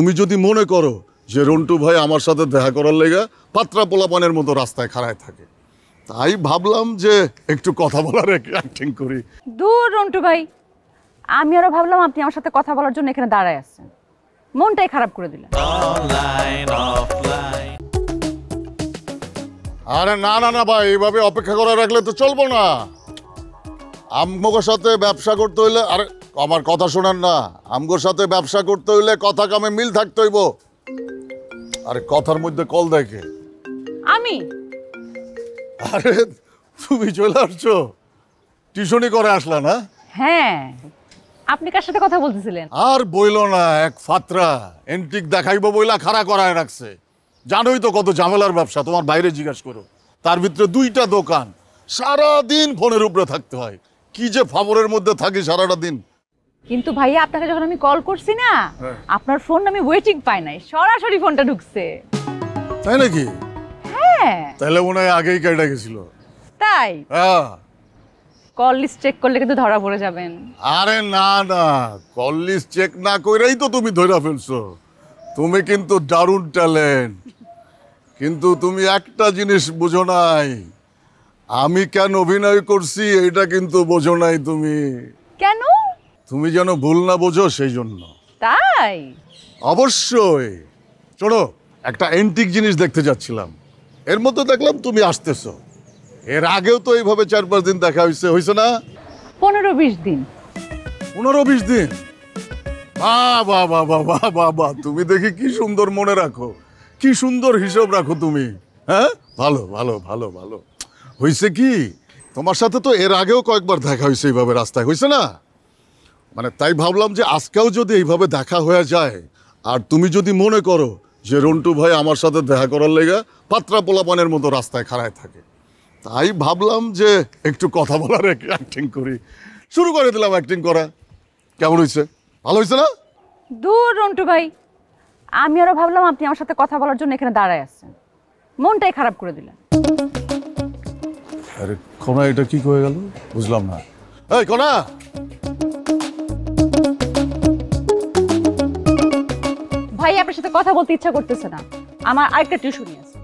তুমি যদি মনে করো যে রন্টু ভাই আমার সাথে দেখা করার লেগে পাত্রা পোলাপানের মতো রাস্তায় খাড়ায় থাকে, তাই ভাবলাম যে একটু কথা বলার অ্যাক্টিং করি। দূর রন্টু ভাই, আমি আরো ভাবলাম আপনি আমার সাথে কথা বলার জন্য এখানে দাঁড়ায় আছেন, মনটাই খারাপ করে দিলেন। আরে না না না ভাই, এইভাবে অপেক্ষা করে রাখলে তো চলবো না। আমগোর সাথে ব্যবসা করতে হইলে, আরে আমার কথা শোনেন না, আমগোর সাথে ব্যবসা করতে হইলে কথা কামে মিল থাকতে হইব। আরে কথার মধ্যে কল দেখে আমি আরে তুমি চলে আসছো, টিউশনি করে আসলা না? হ্যাঁ, আপনি কার সাথে কথা বলতেছিলেন? আর বইলো না, এক ফাত্রা এন্টিক দেখাইবো বইলা খাড়া করায় রাখছে। জানোই তো কত ঝামেলার ব্যবসা, তোমার বাইরে জিজ্ঞাসা করো। তার ভিতরে 2টা দোকান, সারাদিন ফোনের উপরে থাকতে হয়। কি যে ফাবরের মধ্যে থাকি সারাটা দিন। কিন্তু ভাইয়া আপনাকে যখন আমি কল করছি না, আপনার ফোন আমি ওয়েটিং পাই নাই, সরাসরি ফোনটা ঢুকছে। তাই নাকি? হ্যাঁ। তাহলে মনে হয় আগেই কেটে গেছিল। তাই? হ্যাঁ। কল লিস্ট চেক করলে কিন্তু ধরা পড়ে যাবেন। আরে না না, কল লিস্ট চেক না কইরাই তো তুমি ধরে ফেলছো। তুমি কিন্তু দারুণ ট্যালেন্ট, কিন্তু তুমি একটা জিনিস বুঝো নাই, আমি কেন অভিনয় করছি এটা কিন্তু বোঝো নাই তুমি। কেন? তুমি যেন ভুল না বোঝো সেই জন্য। তাই? অবশ্যই। চলো, একটা এন্টিক জিনিস দেখতে যাচ্ছিলাম, এর মধ্যে দেখলাম তুমি আসতেছো। এর আগেও তো এইভাবে 4-5 দিন দেখা হয়েছে না? 15-20 দিন। 15-20 দিন? বাহ বাহ বাহ বাহ বাহ বাহ বাহ, তুমি দেখি কি সুন্দর মনে রাখো, কি সুন্দর হিসাব রাখো তুমি। হ্যাঁ, ভালো ভালো ভালো ভালো। হয়েছে কি, তোমার সাথে তো এর আগেও কয়েকবার দেখা হয়েছে এইভাবে রাস্তায়, হয়েছে না? মানে তাই ভাবলাম যে আজকেও যদি এইভাবে দেখা হয়ে যায়, আর তুমি যদি মনে করো যে রন্টু ভাই আমার সাথে দেখা করার লেগে পাত্রা পোলাপানের মতো রাস্তায় খাড়ায় থাকে, তাই ভাবলাম যে একটু কথা বলার অ্যাক্টিং করি। শুরু করে দিলাম অ্যাক্টিং করা। কেমন হয়েছে? ভালো হয়েছে না? দূর রন্টু ভাই, আমি আরো ভাবলাম আপনি আমার সাথে কথা বলার জন্য এখানে দাঁড়ায় আছেন, মনটাই খারাপ করে দিলেন। আরে কোনা, এটা কি হয়ে গেল বুঝলাম না। এই কোনা, ভাই আপনার সাথে কথা বলতে ইচ্ছা করতেছে না, আমার আরেকটা টিউশনি আছে।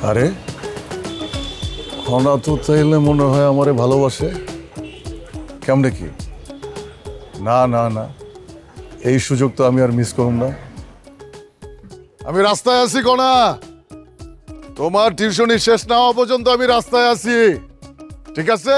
আরে খনা তো তাইলে মনে হয় আমারে ভালোবাসে। কেমনে কি? না না না, এই সুযোগ তো আমি আর মিস করব না। আমি রাস্তায় আছি কোনা, তোমার টিউশনি শেষ না হওয়া পর্যন্ত আমি রাস্তায় আছি, ঠিক আছে?